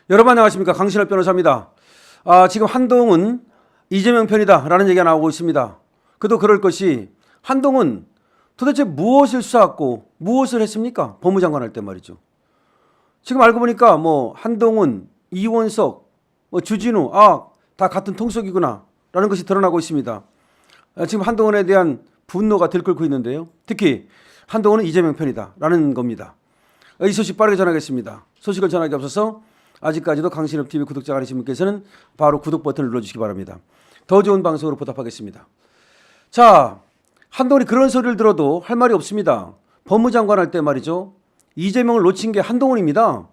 여러분 안녕하십니까, 강신업 변호사입니다. 지금 한동훈 이재명 편이다 라는 얘기가 나오고 있습니다. 그도 그럴 것이, 한동훈 도대체 무엇을 수사했고 무엇을 했습니까? 법무장관 할 때 말이죠. 지금 알고 보니까 한동훈, 이원석, 주진우 다 같은 통속이구나 라는 것이 드러나고 있습니다. 지금 한동훈에 대한 분노가 들끓고 있는데요. 특히 한동훈은 이재명 편이다 라는 겁니다. 이 소식 빠르게 전하겠습니다. 소식을 전하기 앞서서 아직까지도 강신업TV 구독자가 아니신 분께서는 바로 구독 버튼을 눌러주시기 바랍니다. 더 좋은 방송으로 보답하겠습니다. 자, 한동훈이 그런 소리를 들어도 할 말이 없습니다. 법무장관 할 때 말이죠, 이재명을 놓친 게 한동훈입니다.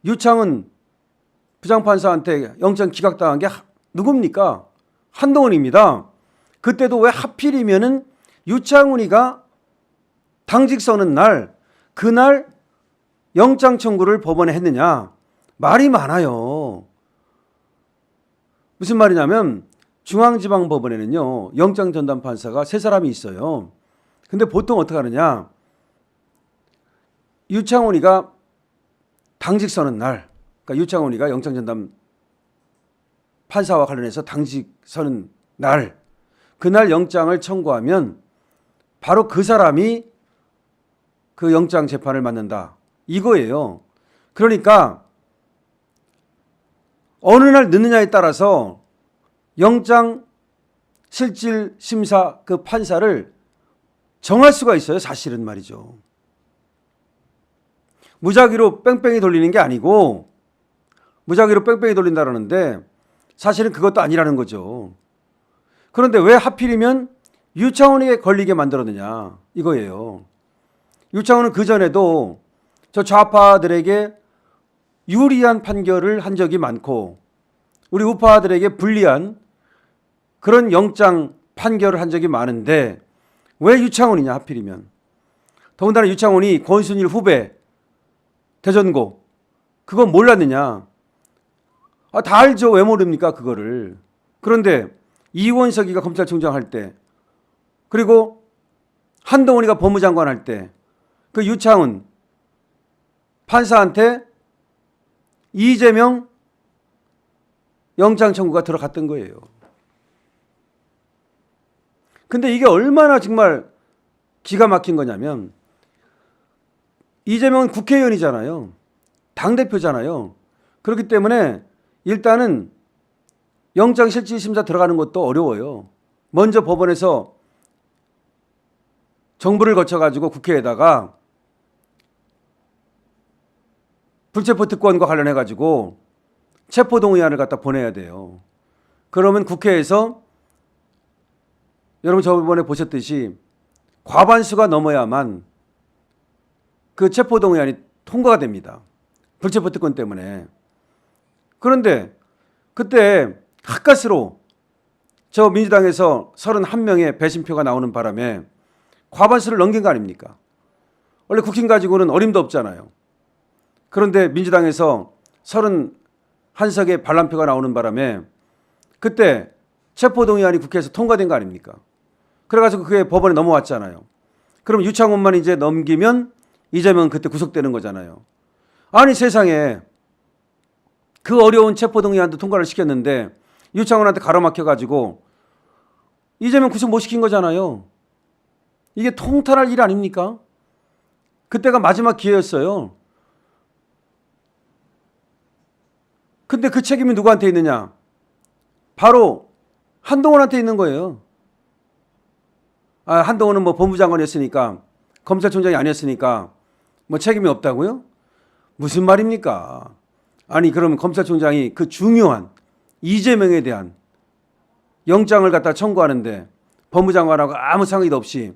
유창훈 부장판사한테 영장 기각당한 게 누굽니까? 한동훈입니다. 그때도 왜 하필이면은 유창훈이가 당직 서는 날, 그날 영장 청구를 법원에 했느냐? 말이 많아요. 무슨 말이냐면, 중앙지방법원에는요, 영장 전담 판사가 3사람이 있어요. 근데 보통 어떻게 하느냐? 유창훈이가 당직 서는 날, 그러니까 유창훈이가 영장 전담 판사와 관련해서 당직 서는 날, 그날 영장을 청구하면 바로 그 사람이 그 영장 재판을 맡는다, 이거예요. 그러니까 어느 날 늦느냐에 따라서 영장 실질 심사 그 판사를 정할 수가 있어요. 사실은 말이죠. 무작위로 뺑뺑이 돌리는 게 아니고, 무작위로 뺑뺑이 돌린다라는데 사실은 그것도 아니라는 거죠. 그런데 왜 하필이면 유창훈에게 걸리게 만들었느냐, 이거예요. 유창훈은 그전에도 저 좌파들에게 유리한 판결을 한 적이 많고, 우리 우파들에게 불리한 그런 영장 판결을 한 적이 많은데 왜 유창훈이냐, 하필이면. 더군다나 유창훈이 권순일 후배 대전고, 그거 몰랐느냐? 다 알죠. 왜 모릅니까, 그거를. 그런데 이원석이가 검찰총장 할 때, 그리고 한동훈이가 법무장관 할 때 그 유창훈 판사한테 이재명 영장 청구가 들어갔던 거예요. 근데 이게 얼마나 정말 기가 막힌 거냐면, 이재명은 국회의원이잖아요. 당대표잖아요. 그렇기 때문에 일단은 영장 실질심사 들어가는 것도 어려워요. 먼저 법원에서 정부를 거쳐가지고 국회에다가 불체포 특권과 관련해가지고 체포동의안을 갖다 보내야 돼요. 그러면 국회에서, 여러분 저번에 보셨듯이 과반수가 넘어야만 그 체포동의안이 통과가 됩니다. 불체포 특권 때문에. 그런데 그때 가까스로 저 민주당에서 31명의 배신표가 나오는 바람에 과반수를 넘긴 거 아닙니까? 원래 국힘 가지고는 어림도 없잖아요. 그런데 민주당에서 31석의 반란표가 나오는 바람에 그때 체포동의안이 국회에서 통과된 거 아닙니까? 그래가지고 그게 법원에 넘어왔잖아요. 그럼 유창훈만 이제 넘기면 이재명은 그때 구속되는 거잖아요. 아니 세상에, 그 어려운 체포동의안도 통과를 시켰는데 유창훈한테 가로막혀가지고 이재명 구속 못 시킨 거잖아요. 이게 통탄할 일 아닙니까? 그때가 마지막 기회였어요. 근데 그 책임이 누구한테 있느냐? 바로 한동훈한테 있는 거예요. 한동훈은 법무장관이었으니까, 검찰총장이 아니었으니까 책임이 없다고요? 무슨 말입니까? 아니 그러면 검찰총장이 그 중요한 이재명에 대한 영장을 갖다 청구하는데 법무장관하고 아무 상의도 없이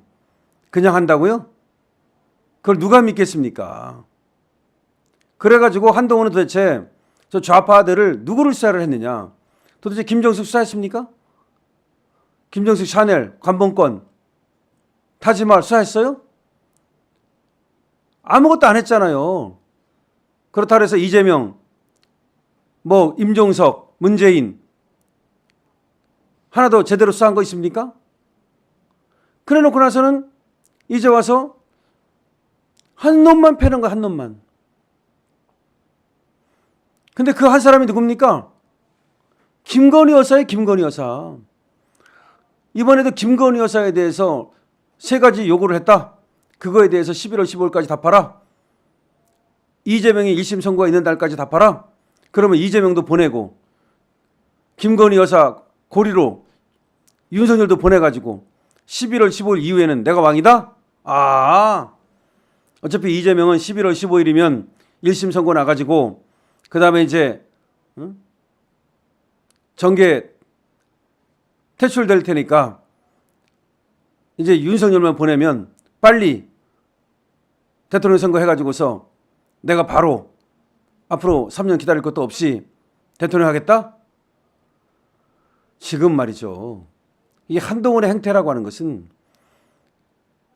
그냥 한다고요? 그걸 누가 믿겠습니까? 그래가지고 한동훈은 도대체 저 좌파들을 누구를 수사를 했느냐? 도대체 김정숙 수사했습니까? 김정숙, 샤넬, 관본권, 타지말 수사했어요? 아무것도 안 했잖아요. 그렇다고 해서 이재명, 임종석, 문재인 하나도 제대로 수사한 거 있습니까? 그래 놓고 나서는 이제 와서 한 놈만 패는 거야, 한 놈만. 근데 그 한 사람이 누굽니까? 김건희 여사예요, 김건희 여사. 이번에도 김건희 여사에 대해서 세 가지 요구를 했다. 그거에 대해서 11월 15일까지 답하라. 이재명이 1심 선고가 있는 날까지 답하라. 그러면 이재명도 보내고 김건희 여사 고리로 윤석열도 보내가지고 11월 15일 이후에는 내가 왕이다? 어차피 이재명은 11월 15일이면 1심 선고 나가지고 그 다음에 이제 정계 퇴출될 테니까 이제 윤석열만 보내면 빨리 대통령 선거 해가지고서 내가 바로 앞으로 3년 기다릴 것도 없이 대통령 하겠다? 지금 말이죠. 이 한동훈의 행태라고 하는 것은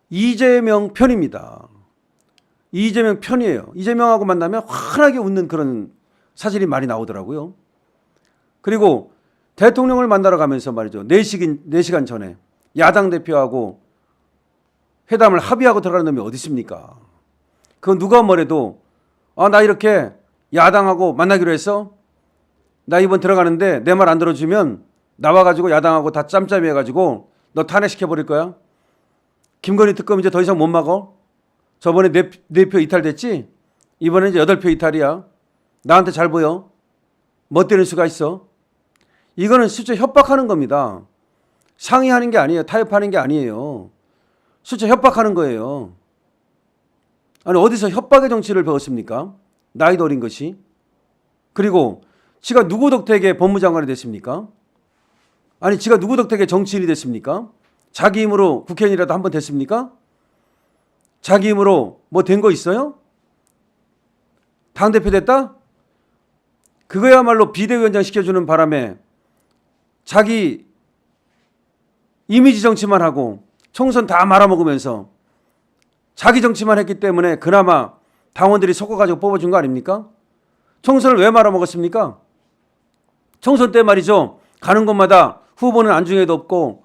이재명 편입니다. 이재명 편이에요. 이재명하고 만나면 환하게 웃는 그런 사진이 많이 나오더라고요. 그리고 대통령을 만나러 가면서 말이죠. 4시간 전에 야당 대표하고 회담을 합의하고 들어가는 놈이 어디 있습니까? 그건 누가 뭐래도 나 이렇게 야당하고 만나기로 했어? 나 이번 들어가는데 내 말 안 들어주면 나와가지고 야당하고 다 짬짬이 해가지고 너 탄핵시켜버릴 거야? 김건희 특검 이제 더 이상 못 막어? 저번에 4표 이탈됐지? 이번에 이제 8표 이탈이야. 나한테 잘 보여? 멋대는 수가 있어? 이거는 실제 협박하는 겁니다. 상의하는 게 아니에요. 타협하는 게 아니에요. 실제 협박하는 거예요. 아니 어디서 협박의 정치를 배웠습니까? 나이도 어린 것이. 그리고 지가 누구 덕택에 법무장관이 됐습니까? 아니 지가 누구 덕택에 정치인이 됐습니까? 자기 힘으로 국회의원이라도 한 번 됐습니까? 자기 힘으로 뭐 된 거 있어요? 당대표 됐다? 그거야말로 비대위원장 시켜주는 바람에 자기 이미지 정치만 하고 총선 다 말아먹으면서 자기 정치만 했기 때문에 그나마 당원들이 섞어가지고 뽑아준 거 아닙니까? 총선을 왜 말아먹었습니까? 총선 때 말이죠. 가는 곳마다 후보는 안중에도 없고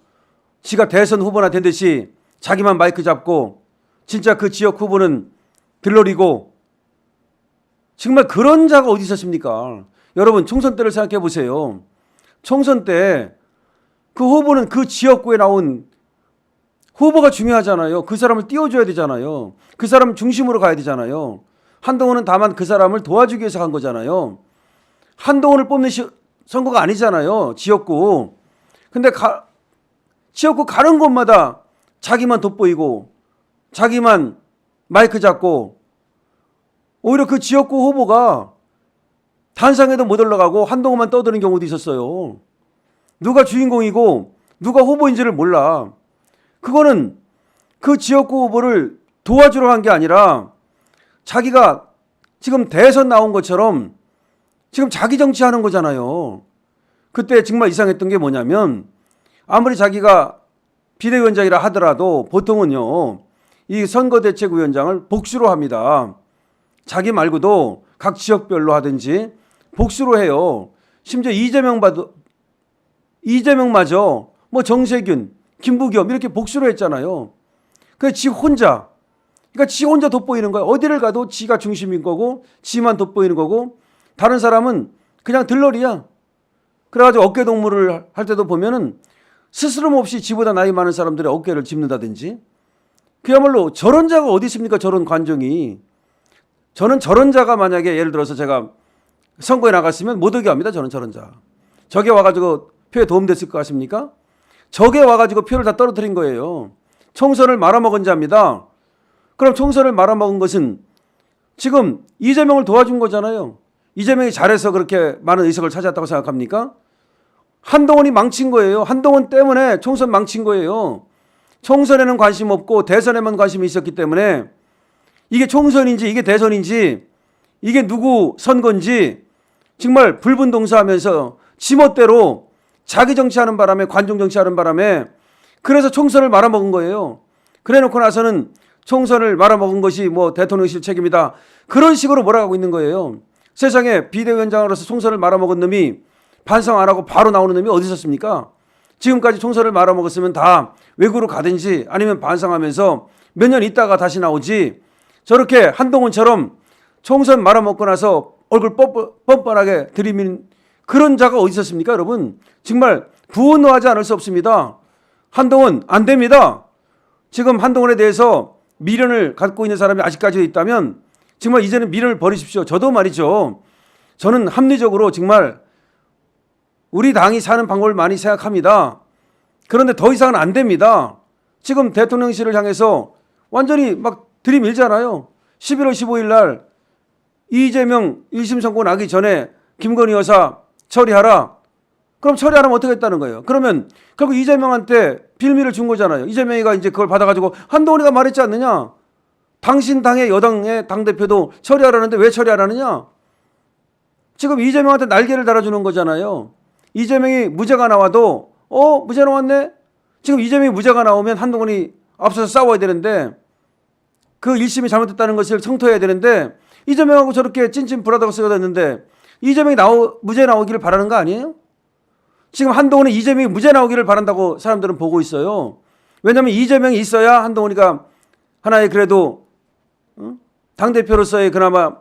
지가 대선 후보나 된 듯이 자기만 마이크 잡고 진짜 그 지역 후보는 들러리고 정말 그런 자가 어디 있었습니까? 여러분 총선 때를 생각해 보세요. 총선 때 그 후보는 그 지역구에 나온 후보가 중요하잖아요. 그 사람을 띄워줘야 되잖아요. 그 사람 중심으로 가야 되잖아요. 한동훈은 다만 그 사람을 도와주기 위해서 간 거잖아요. 한동훈을 뽑는 선거가 아니잖아요. 지역구. 근데 지역구 가는 곳마다 자기만 돋보이고 자기만 마이크 잡고 오히려 그 지역구 후보가 단상에도 못 올라가고 한동훈만 떠드는 경우도 있었어요. 누가 주인공이고 누가 후보인지를 몰라. 그거는 그 지역구 후보를 도와주러 간 게 아니라 자기가 지금 대선 나온 것처럼 지금 자기 정치하는 거잖아요. 그때 정말 이상했던 게 뭐냐면 아무리 자기가 비대위원장이라 하더라도 보통은요. 이 선거대책위원장을 복수로 합니다. 자기 말고도 각 지역별로 하든지 복수로 해요. 심지어 이재명마저 뭐 정세균, 김부겸 이렇게 복수로 했잖아요. 그래서 지 혼자, 그러니까 지 혼자 돋보이는 거야. 어디를 가도 지가 중심인 거고 지만 돋보이는 거고 다른 사람은 그냥 들러리야. 그래가지고 어깨동무를 할 때도 보면은 스스럼없이 지보다 나이 많은 사람들의 어깨를 짚는다든지 그야말로 저런 자가 어디 있습니까? 저런 관종이. 저는 저런 자가 만약에 예를 들어서 제가 선거에 나갔으면 못 오게 합니다. 저는 저런 자. 저게 와가지고 표에 도움됐을 것 같습니까? 저게 와가지고 표를 다 떨어뜨린 거예요. 총선을 말아먹은 자입니다. 그럼 총선을 말아먹은 것은 지금 이재명을 도와준 거잖아요. 이재명이 잘해서 그렇게 많은 의석을 차지했다고 생각합니까? 한동훈이 망친 거예요. 한동훈 때문에 총선 망친 거예요. 총선에는 관심 없고 대선에만 관심이 있었기 때문에 이게 총선인지 이게 대선인지 이게 누구 선거인지 정말 불분동사하면서 지멋대로 자기 정치하는 바람에 관종 정치하는 바람에 그래서 총선을 말아먹은 거예요. 그래놓고 나서는 총선을 말아먹은 것이 뭐 대통령실 책임이다. 그런 식으로 몰아가고 있는 거예요. 세상에 비대위원장으로서 총선을 말아먹은 놈이 반성 안 하고 바로 나오는 놈이 어디 있었습니까? 지금까지 총선을 말아먹었으면 다 외국으로 가든지 아니면 반성하면서 몇 년 있다가 다시 나오지 저렇게 한동훈처럼 총선 말아먹고 나서 얼굴 뻔뻔하게 들이민 그런 자가 어디 있었습니까, 여러분? 정말 분노하지 않을 수 없습니다. 한동훈 안 됩니다. 지금 한동훈에 대해서 미련을 갖고 있는 사람이 아직까지 있다면 정말 이제는 미련을 버리십시오. 저도 말이죠. 저는 합리적으로 정말 우리 당이 사는 방법을 많이 생각합니다. 그런데 더 이상은 안 됩니다. 지금 대통령실을 향해서 완전히 막 들이밀잖아요. 11월 15일 날 이재명 1심 선고 나기 전에 김건희 여사 처리하라. 그럼 처리하라면 어떻게 했다는 거예요? 그러면 결국 이재명한테 빌미를 준 거잖아요. 이재명이가 이제 그걸 받아가지고 한동훈이가 말했지 않느냐? 당신 당의 여당의 당대표도 처리하라는데 왜 처리하라느냐? 지금 이재명한테 날개를 달아주는 거잖아요. 이재명이 무죄가 나와도 무죄 나왔네? 지금 이재명이 무죄가 나오면 한동훈이 앞서서 싸워야 되는데 그 1심이 잘못됐다는 것을 청토해야 되는데 이재명하고 저렇게 찐찐 불하다고 쓰여졌는데 이재명이 무죄 나오기를 바라는 거 아니에요? 지금 한동훈은 이재명이 무죄 나오기를 바란다고 사람들은 보고 있어요. 왜냐하면 이재명이 있어야 한동훈이가 하나의 그래도 당대표로서의 그나마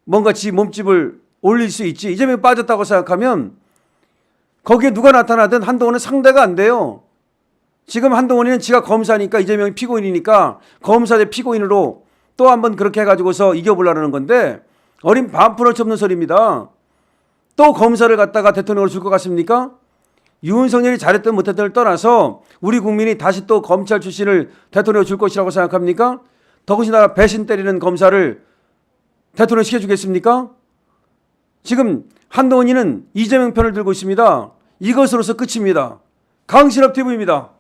뭔가 지 몸집을 올릴 수 있지. 이재명이 빠졌다고 생각하면 거기에 누가 나타나든 한동훈은 상대가 안 돼요. 지금 한동훈이는 지가 검사니까 이재명이 피고인이니까 검사 대 피고인으로 또 한번 그렇게 해가지고서 이겨보려는 건데 어린 반푼어치 없는 소리입니다. 또 검사를 갖다가 대통령으로 줄 것 같습니까? 윤석열이 잘했든 못했든을 떠나서 우리 국민이 다시 또 검찰 출신을 대통령으로 줄 것이라고 생각합니까? 더군다나 배신 때리는 검사를 대통령 시켜주겠습니까? 지금 한동훈이는 이재명 편을 들고 있습니다. 이것으로서 끝입니다. 강신업 TV입니다.